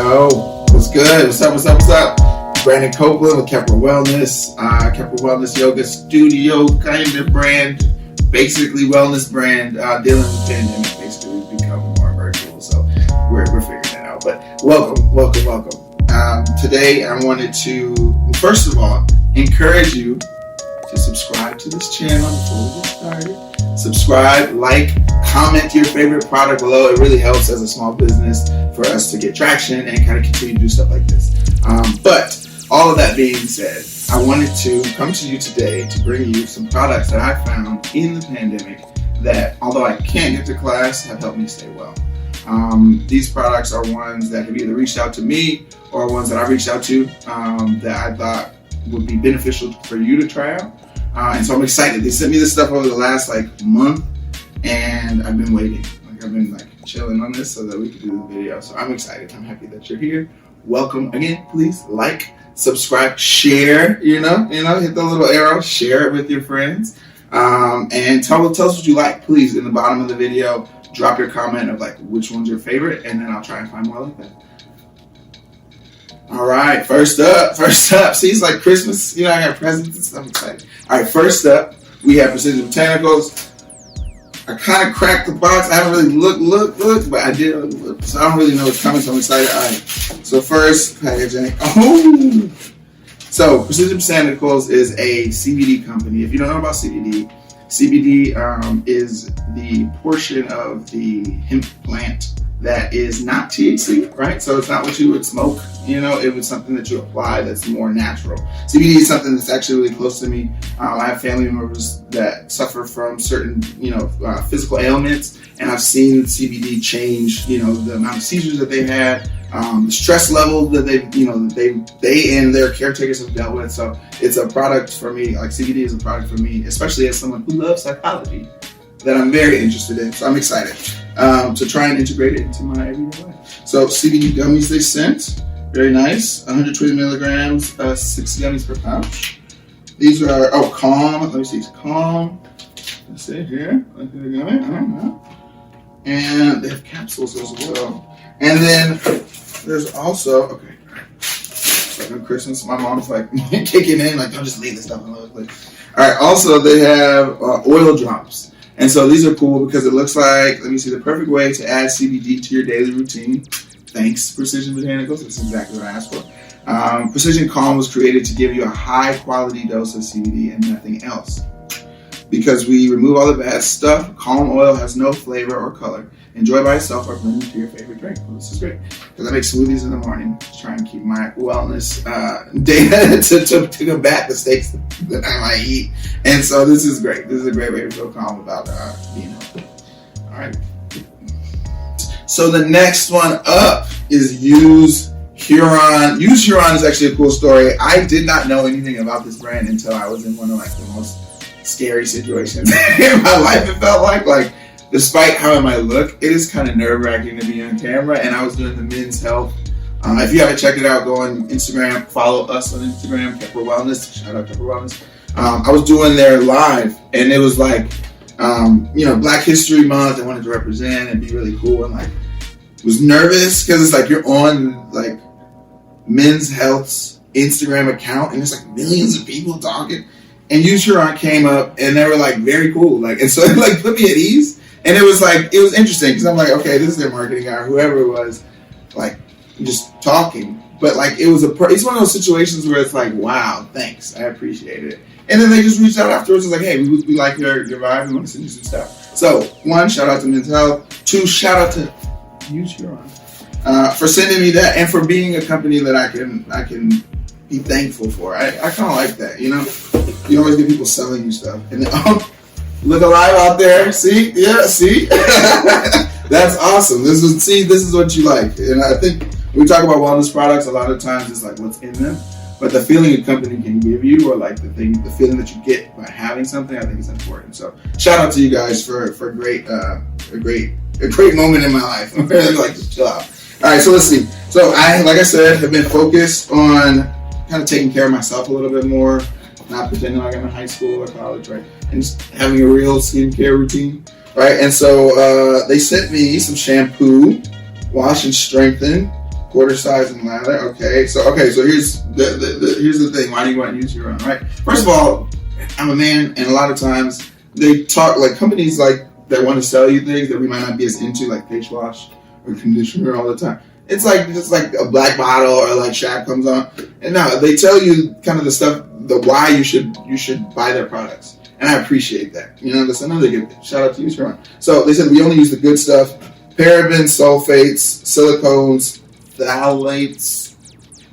Yo, what's good? What's up? What's up? What's up? Brandon Copeland with Kepler Wellness. Kepler Wellness Yoga Studio kind of brand, basically wellness brand, dealing with the pandemic. Basically, we've become more virtual, so we're figuring it out. But welcome. Today, I wanted to, first of all, encourage you to subscribe to this channel before we get started. Subscribe, like, comment your favorite product below. It really helps as a small business for us to get traction and kind of continue to do stuff like this. But all of that being said, I wanted to come to you today to bring you some products that I found in the pandemic that, although I can't get to class, have helped me stay well. These products are ones that have either reached out to me or ones that I reached out to that I thought would be beneficial for you to try out. And so I'm excited. They sent me this stuff over the last month, and I've been waiting. I've been chilling on this so that we could do the video. So I'm excited. I'm happy that you're here. Welcome again. Please like, subscribe, share. Hit the little arrow, share it with your friends, and tell us what you like. Please, in the bottom of the video, drop your comment of which one's your favorite, and then I'll try and find more like that. All right, first up. See, it's like Christmas. I got presents and stuff. I'm excited. All right, first up, we have Precision Botanicals. I kind of cracked the box. I haven't really looked, but I did. So I don't really know what's coming, so I'm excited. All right, so first packaging. Oh! So Precision Botanicals is a CBD company. If you don't know about CBD is the portion of the hemp plant that is not THC, right? So it's not what you would smoke. It was something that you apply that's more natural. CBD is something that's actually really close to me. I have family members that suffer from certain, physical ailments, and I've seen CBD change, the amount of seizures that they've had, the stress level that they and their caretakers have dealt with. So it's a product for me. CBD is a product for me, especially as someone who loves psychology, that I'm very interested in. So I'm excited to try and integrate it into my everyday life. So CBD gummies they sent. Very nice. 120 milligrams, 6 gummies per pouch. These are, Calm. Let me see. It's Calm. Let's see here. And they have capsules as well. And then there's also, on Christmas, my mom's kicking in, don't just leave this stuff alone. All right, also they have oil drops. And so these are cool because it looks like, the perfect way to add CBD to your daily routine. Thanks, Precision Botanicals. That's exactly what I asked for. Precision Calm was created to give you a high quality dose of CBD and nothing else. Because we remove all the bad stuff, Calm oil has no flavor or color. Enjoy by itself or blend into your favorite drink. Well, this is great because I make smoothies in the morning to try and keep my wellness data to combat the mistakes that I might eat. And so this is great. This is a great way to feel calm about being healthy. All right. So the next one up is Use Huron. Use Huron is actually a cool story. I did not know anything about this brand until I was in one of the most scary situations in my life. It felt like despite how it might look, it is kind of nerve-wracking to be on camera. And I was doing the men's health. If you haven't checked it out, go on Instagram. Follow us on Instagram, Kepler Wellness. Shout out Kepler Wellness. I was doing their live, and it was Black History Month. I wanted to represent and be really cool, and was nervous because it's you're on Men's Health's Instagram account, and there's millions of people talking. And Use Huron came up, and they were very cool, and so it put me at ease. And it was it was interesting because I'm okay, this is their marketing guy, or whoever it was, just talking. But it's one of those situations where it's wow, thanks, I appreciate it. And then they just reached out afterwards and hey, we like your vibe, we want to send you some stuff. So 1, shout out to Men's Health. 2, shout out to Use Huron for sending me that and for being a company that I can be thankful for. I kind of like that, You always get people selling you stuff, and then, look alive out there. See, that's awesome. This is what you like, and I think when we talk about wellness products, a lot of times it's what's in them, but the feeling a company can give you, or the feeling that you get by having something, I think is important. So shout out to you guys for a great moment in my life. I'm really just chill out. All right, so let's see. So I, like I said, have been focused on kind of taking care of myself a little bit more, not pretending like I'm in high school or college, right? And just having a real skincare routine, right? And so they sent me some shampoo, Wash and Strengthen, Quarter size and lather. Okay, so here's here's the thing. Why do you want to use Huron, right? First of all, I'm a man, and a lot of times they talk like companies like that want to sell you things that we might not be as into, like face wash or conditioner all the time. It's like a black bottle or like Shaq comes on, and no, they tell you kind of the stuff, the why you should buy their products, and I appreciate that. You know, that's another good thing. Shout out to you, Huron. So they said we only use the good stuff: parabens, sulfates, silicones, phthalates,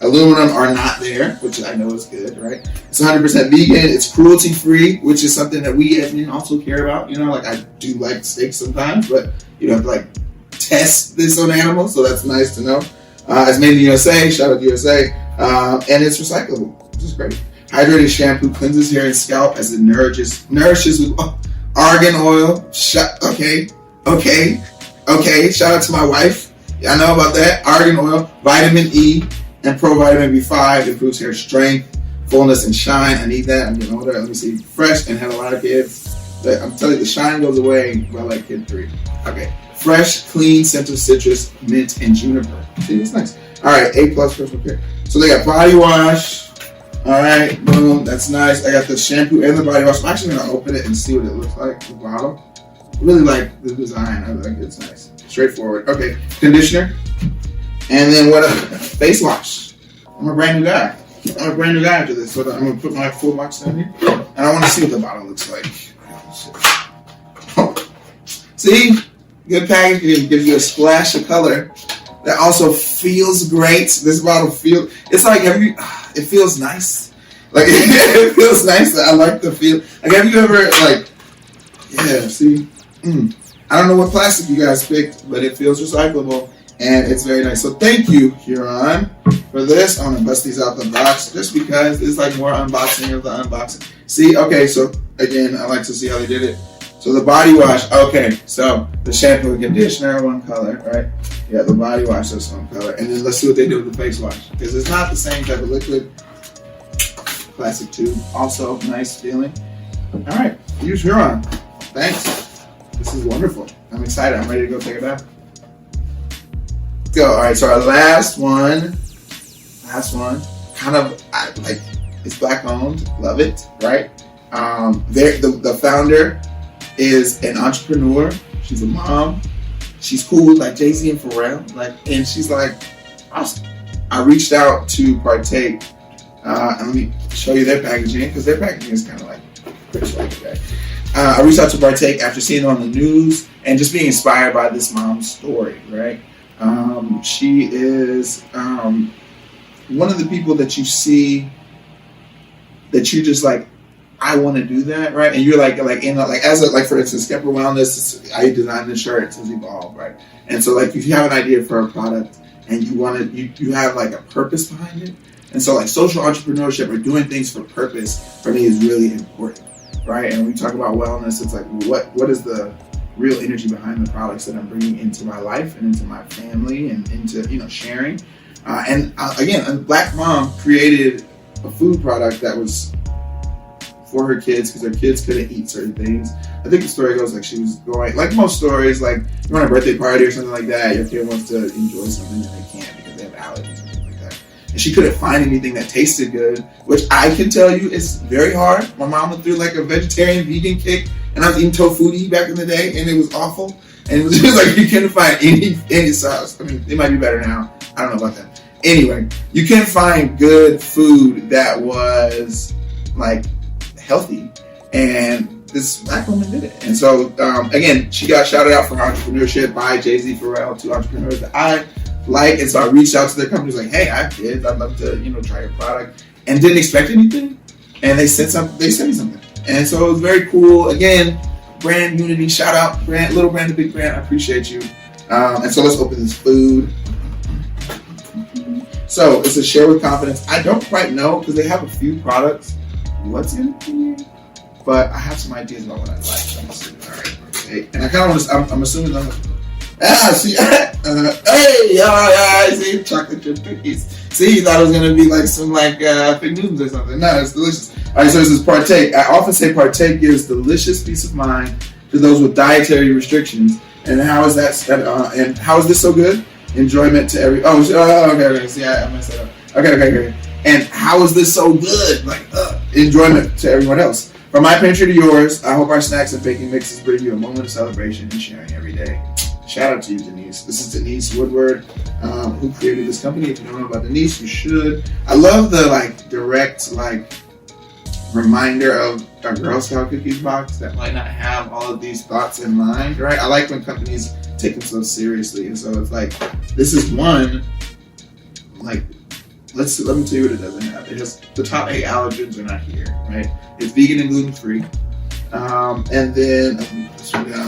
aluminum are not there, which I know is good, right? It's 100% vegan. It's cruelty-free, which is something that we as men also care about. You know, like I do like steak sometimes, but you don't have to like test this on animals, so that's nice to know. It's made in the USA. Shout out to USA. And it's recyclable, which is great. Hydrated shampoo cleanses hair and scalp as it nourishes with argan oil. Okay. Shout out to my wife. I know about that. Argan oil, vitamin E, and provitamin B5 improves hair strength, fullness, and shine. I need that. I'm getting older. Let me see. Fresh and had a lot of kids. But I'm telling you, the shine goes away by like kid 3. Okay. Fresh, clean scent of citrus, mint, and juniper. See, that's nice. All right, A+ personal care. So they got body wash. All right, boom. That's nice. I got the shampoo and the body wash. I'm actually gonna open it and see what it looks like. The bottle. Really like the design. I think it's nice. Straightforward. Okay, conditioner. And then what? Face wash. I'm a brand new guy. After this. So I'm going to put my full box down here. And I want to see what the bottle looks like. See? Good packaging. Gives you a splash of color that also feels great. This bottle feels, it's like, it feels nice. Like, it feels nice. I like the feel. Like, have you ever, like, yeah, see? I don't know what plastic you guys picked, but it feels recyclable, and it's very nice. So thank you, Huron, for this. I'm going to bust these out the box, just because it's like more unboxing of the unboxing. See, okay, so again, I like to see how they did it. So the body wash, okay, so the shampoo and conditioner, one color, right? Yeah, the body wash is one color. And then let's see what they do with the face wash, because it's not the same type of liquid. Plastic tube, also nice feeling. All right, use Huron. Thanks. This is wonderful. I'm excited. I'm ready to go take a bath. Go. All right. So our last one, kind of like it's black owned. Love it. Right. The founder is an entrepreneur. She's a mom. She's cool with like Jay-Z and Pharrell. And she's like, awesome. I reached out to Partake, and let me show you their packaging, because their packaging is kind of like pretty like that. I reached out to Partake after seeing it on the news and just being inspired by this mom's story, right? She is one of the people that you see that you just like, I want to do that, right? And you're like for instance, Kepler Wellness, I designed the shirt, it's evolved, right? And so like if you have an idea for a product and you have like a purpose behind it, and so like social entrepreneurship or doing things for purpose for me is really important. Right, and when we talk about wellness, it's like what is the real energy behind the products that I'm bringing into my life and into my family and into sharing. Again, a black mom created a food product that was for her kids because her kids couldn't eat certain things. I think the story goes like she was going, like most stories, like you're on a birthday party or something like that, your kid wants to enjoy something and they can't because they have allergies. And she couldn't find anything that tasted good, which I can tell you is very hard. My mom went through like a vegetarian vegan kick, and I was eating tofu back in the day, and it was awful. And it was just like you couldn't find any sauce. I mean, it might be better now. I don't know about that. Anyway, you couldn't find good food that was like healthy, and this black woman did it. And so again, she got shouted out for her entrepreneurship by Jay-Z, Pharrell, two entrepreneurs that I like, and so I reached out to their companies like, hey, I have kids, I'd love to try your product, and didn't expect anything, and they sent me something, and so it was very cool. Again, brand unity, shout out, brand, little brand to big brand, I appreciate you. And so let's open this food. So it's a share with confidence. I don't quite know because they have a few products what's in it here, but I have some ideas about what I like. All right, okay. And I kind of want to, I'm assuming see, hey, see, chocolate chip cookies. See, you thought it was going to be like some fig Newtons or something. No, it's delicious. All right, so this is Partake. I often say Partake gives delicious peace of mind to those with dietary restrictions. And how is that? And how is this so good? enjoyment to every. Okay. See, I messed that up. Okay. And how is this so good? Like, enjoyment to everyone else. From my pantry to yours, I hope our snacks and baking mixes bring you a moment of celebration and sharing every day. Shout out to you, Denise. This is Denise Woodward, who created this company. If you don't know about Denise, you should. I love the direct reminder of a Girl Scout cookies box that might not have all of these thoughts in mind, right? I like when companies take themselves seriously, and so it's like this is one. Let me tell you what it doesn't have. It has the top 8 allergens are not here, right? It's vegan and gluten free, and then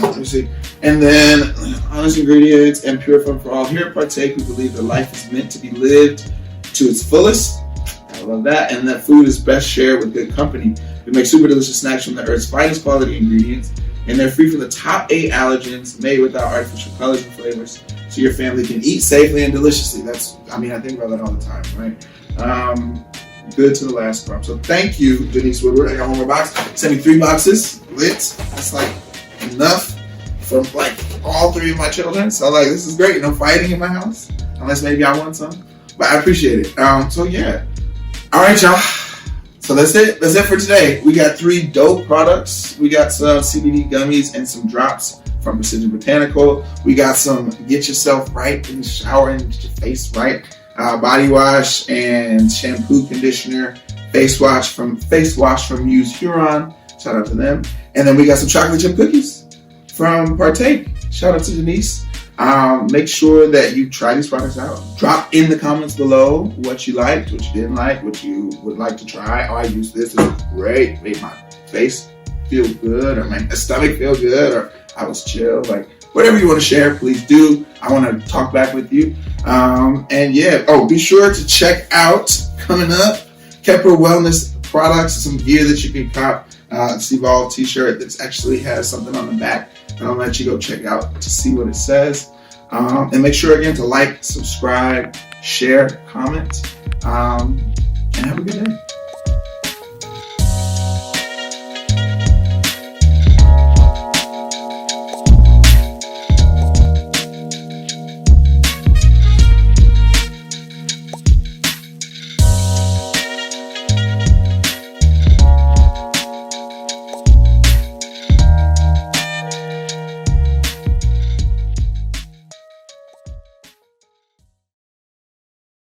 let me see. And then honest ingredients and pure fun for all. Here at Partake, we believe that life is meant to be lived to its fullest. I love that. And that food is best shared with good company. We make super delicious snacks from the earth's finest quality ingredients, and they're free from the top 8 allergens, made without artificial colors and flavors, so your family can eat safely and deliciously. I think about that all the time, right? Good to the last crumb. So thank you, Denise Woodward. I got one more box. Send me 3 boxes. Lit. That's enough for all 3 of my children. So this is great. No fighting in my house, unless maybe I want some. But I appreciate it. So yeah. All right, y'all. So that's it. That's it for today. We got 3 dope products. We got some CBD gummies and some drops from Precision Botanical. We got some get yourself right in the shower and get your face right. Body wash and shampoo, conditioner, face wash from Use Huron. Shout out to them. And then we got some chocolate chip cookies from Partake. Shout out to Denise. Make sure that you try these products out. Drop in the comments below what you liked, what you didn't like, what you would like to try. Oh, I used this. It was great. Made my face feel good, or my stomach feel good, or I was chill. Whatever you want to share, please do. I want to talk back with you. And yeah. Oh, be sure to check out coming up Kepler Wellness products, some gear that you can cop. Evolve t-shirt that actually has something on the back. And I'll let you go check out to see what it says. And make sure again to like, subscribe, share, comment, and have a good day.